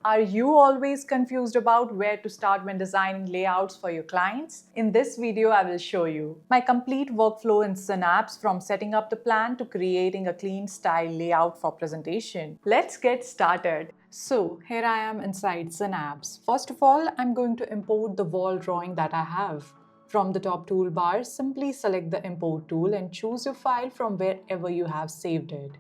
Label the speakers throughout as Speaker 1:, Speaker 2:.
Speaker 1: Are you always confused about where to start when designing layouts for your clients? In this video, I will show you my complete workflow in Synaps from setting up the plan to creating a clean style layout for presentation. Let's get started. So here I am inside Synaps. First of all, I'm going to import the wall drawing that I have. From the top toolbar, simply select the import tool and choose your file from wherever you have saved it.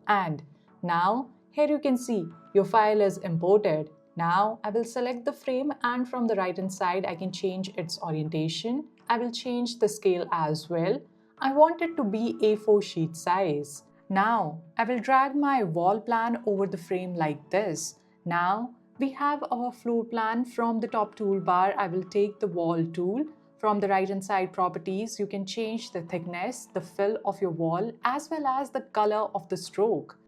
Speaker 1: And now, here you can see your file is imported. Now, I will select the frame and from the right hand side, I can change its orientation. I will change the scale as well. I want it to be A4 sheet size. Now, I will drag my wall plan over the frame like this. Now, we have our floor plan. From the top toolbar. I will take the wall tool. From the right hand side properties, you can change the thickness, the fill of your wall, as well as the color of the stroke.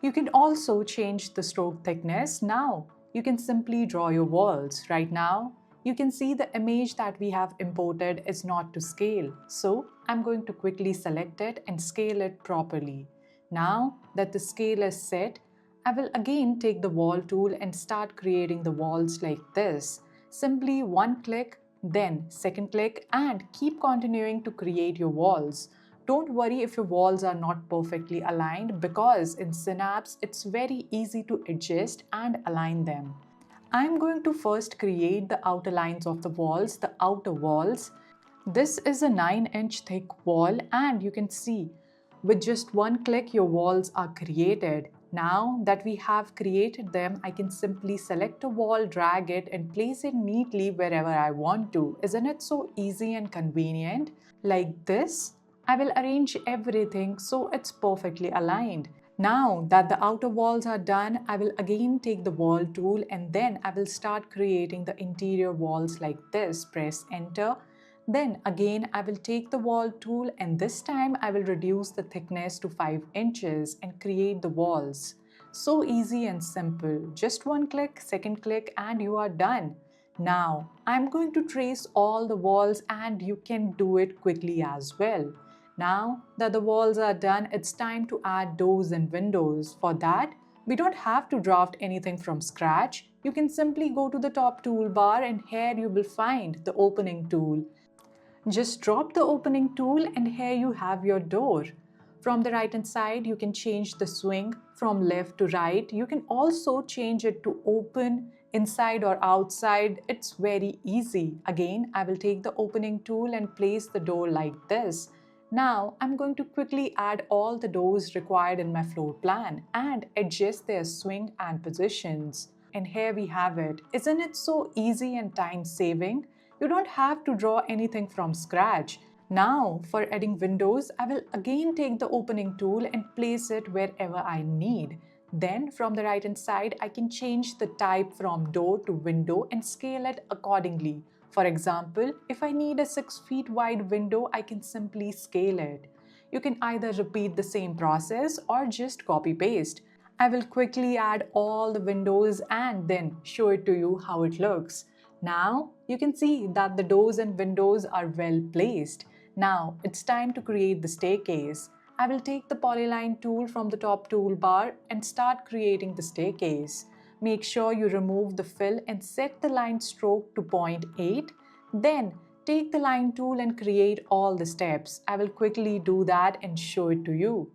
Speaker 1: You can also change the stroke thickness. Now, you can simply draw your walls. Right now, you can see the image that we have imported is not to scale. So, I'm going to quickly select it and scale it properly. Now that the scale is set, I will again take the wall tool and start creating the walls like this. Simply one click, then second click, and keep continuing to create your walls. Don't worry if your walls are not perfectly aligned because in Synaps, it's very easy to adjust and align them. I'm going to first create the outer lines of the walls, the outer walls. This is a 9-inch thick wall and you can see with just one click your walls are created. Now that we have created them, I can simply select a wall, drag it and place it neatly wherever I want to. Isn't it so easy and convenient? Like this, I will arrange everything so it's perfectly aligned. Now that the outer walls are done, I will again take the wall tool and then I will start creating the interior walls like this. Press enter. Then again I will take the wall tool and this time I will reduce the thickness to 5 inches and create the walls. So easy and simple. Just one click, second click and you are done. Now I'm going to trace all the walls and you can do it quickly as well. Now that the walls are done, it's time to add doors and windows. For that, we don't have to draft anything from scratch. You can simply go to the top toolbar and here you will find the opening tool. Just drop the opening tool and here you have your door. From the right hand side, you can change the swing from left to right. You can also change it to open, inside or outside. It's very easy. Again, I will take the opening tool and place the door like this. Now, I'm going to quickly add all the doors required in my floor plan and adjust their swing and positions. And here we have it. Isn't it so easy and time saving? You don't have to draw anything from scratch. Now, for adding windows, I will again take the opening tool and place it wherever I need. Then, from the right hand side, I can change the type from door to window and scale it accordingly. For example, if I need a 6 feet wide window, I can simply scale it. You can either repeat the same process or just copy paste. I will quickly add all the windows and then show it to you how it looks. Now you can see that the doors and windows are well placed. Now it's time to create the staircase. I will take the polyline tool from the top toolbar and start creating the staircase. Make sure you remove the fill and set the line stroke to 0.8. Then take the line tool and create all the steps. I will quickly do that and show it to you.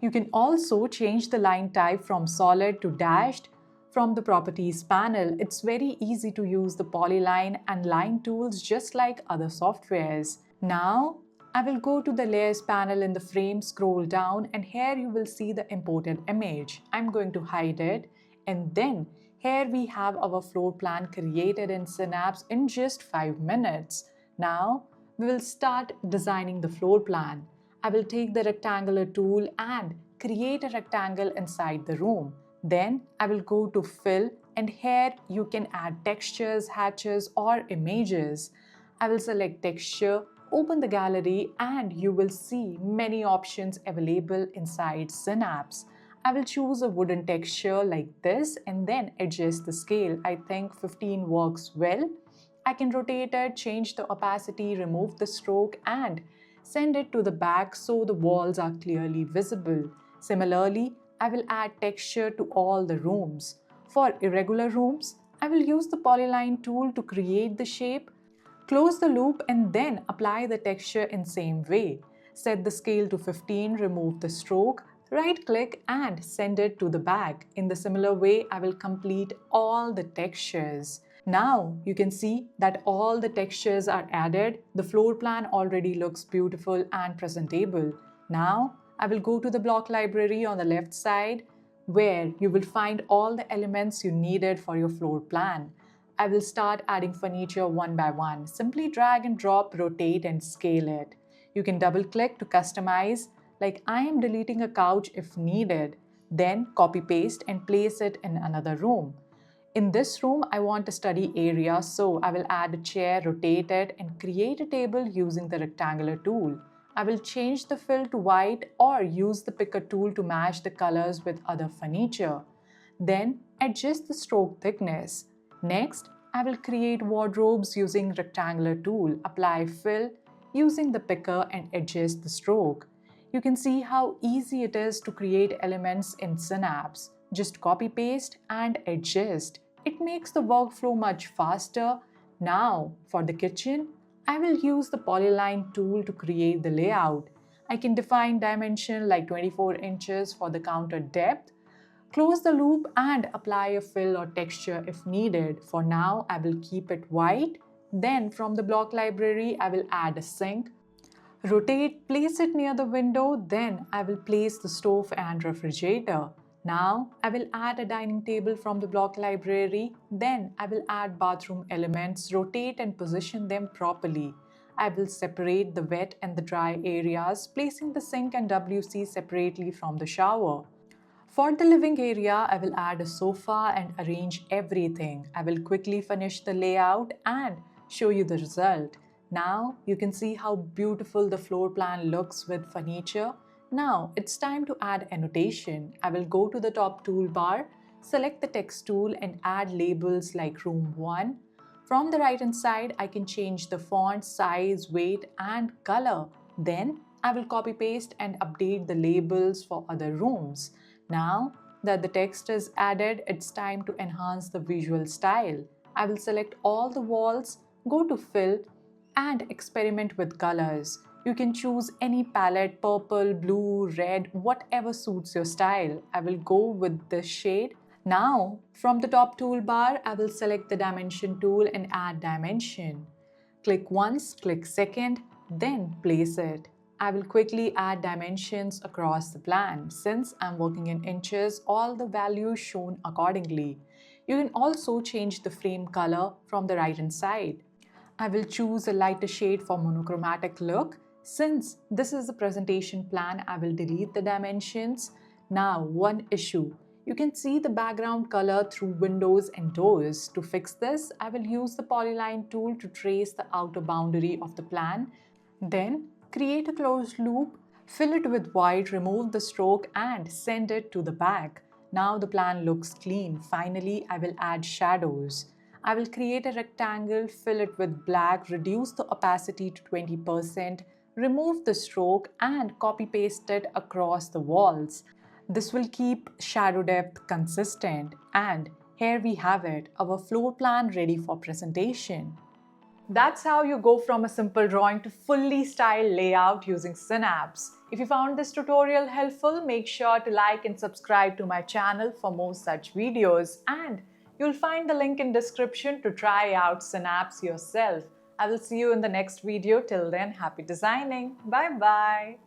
Speaker 1: You can also change the line type from solid to dashed. From the properties panel, it's very easy to use the polyline and line tools just like other softwares. Now, I will go to the layers panel in the frame, scroll down and here you will see the imported image. I'm going to hide it and then here we have our floor plan created in Synaps in just 5 minutes. Now, we will start designing the floor plan. I will take the rectangular tool and create a rectangle inside the room. Then I will go to fill and here you can add textures, hatches or images. I will select texture, open the gallery and you will see many options available inside Synaps. I will choose a wooden texture like this and then adjust the scale. I think 15 works well. I can rotate it, change the opacity, remove the stroke and send it to the back so the walls are clearly visible. Similarly, I will add texture to all the rooms. For irregular rooms, I will use the polyline tool to create the shape. Close the loop and then apply the texture in same way. Set the scale to 15, remove the stroke, right-click and send it to the back. In the similar way, I will complete all the textures. Now you can see that all the textures are added. The floor plan already looks beautiful and presentable. Now I will go to the block library on the left side where you will find all the elements you needed for your floor plan. I will start adding furniture one by one. Simply drag and drop, rotate and scale it. You can double click to customize, like I am deleting a couch if needed. Then copy paste and place it in another room. In this room, I want a study area, so I will add a chair, rotate it and create a table using the rectangular tool. I will change the fill to white or use the picker tool to match the colors with other furniture. Then adjust the stroke thickness. Next, I will create wardrobes using rectangular tool, apply fill using the picker and adjust the stroke. You can see how easy it is to create elements in Synaps. Just copy paste and adjust. It makes the workflow much faster. Now, for the kitchen, I will use the polyline tool to create the layout. I can define dimension like 24 inches for the counter depth. Close the loop and apply a fill or texture if needed. For now, I will keep it white. Then from the block library, I will add a sink. Rotate, place it near the window. Then I will place the stove and refrigerator. Now I will add a dining table from the block library. Then I will add bathroom elements, rotate and position them properly. I will separate the wet and the dry areas, placing the sink and WC separately from the shower. For the living area, I will add a sofa and arrange everything. I will quickly finish the layout and show you the result. Now you can see how beautiful the floor plan looks with furniture. Now it's time to add annotation. I will go to the top toolbar, select the text tool and add labels like room 1. From the right hand side, I can change the font, size, weight and color. Then I will copy paste and update the labels for other rooms. Now that the text is added, it's time to enhance the visual style. I will select all the walls, go to fill and experiment with colors. You can choose any palette, purple, blue, red, whatever suits your style. I will go with this shade. Now, from the top toolbar, I will select the dimension tool and add dimension. Click once, click second, then place it. I will quickly add dimensions across the plan. Since I'm working in inches, all the values shown accordingly. You can also change the frame color from the right hand side. I will choose a lighter shade for monochromatic look. Since this is the presentation plan, I will delete the dimensions. Now, one issue. You can see the background color through windows and doors. To fix this, I will use the polyline tool to trace the outer boundary of the plan. Then, create a closed loop, fill it with white, remove the stroke and send it to the back. Now the plan looks clean. Finally, I will add shadows. I will create a rectangle, fill it with black, reduce the opacity to 20%, remove the stroke and copy paste it across the walls. This will keep shadow depth consistent. And here we have it, our floor plan ready for presentation. That's how you go from a simple drawing to fully styled layout using Synaps. If you found this tutorial helpful, make sure to like and subscribe to my channel for more such videos. And you'll find the link in description to try out Synaps yourself. I will see you in the next video. Till then, happy designing. Bye-bye.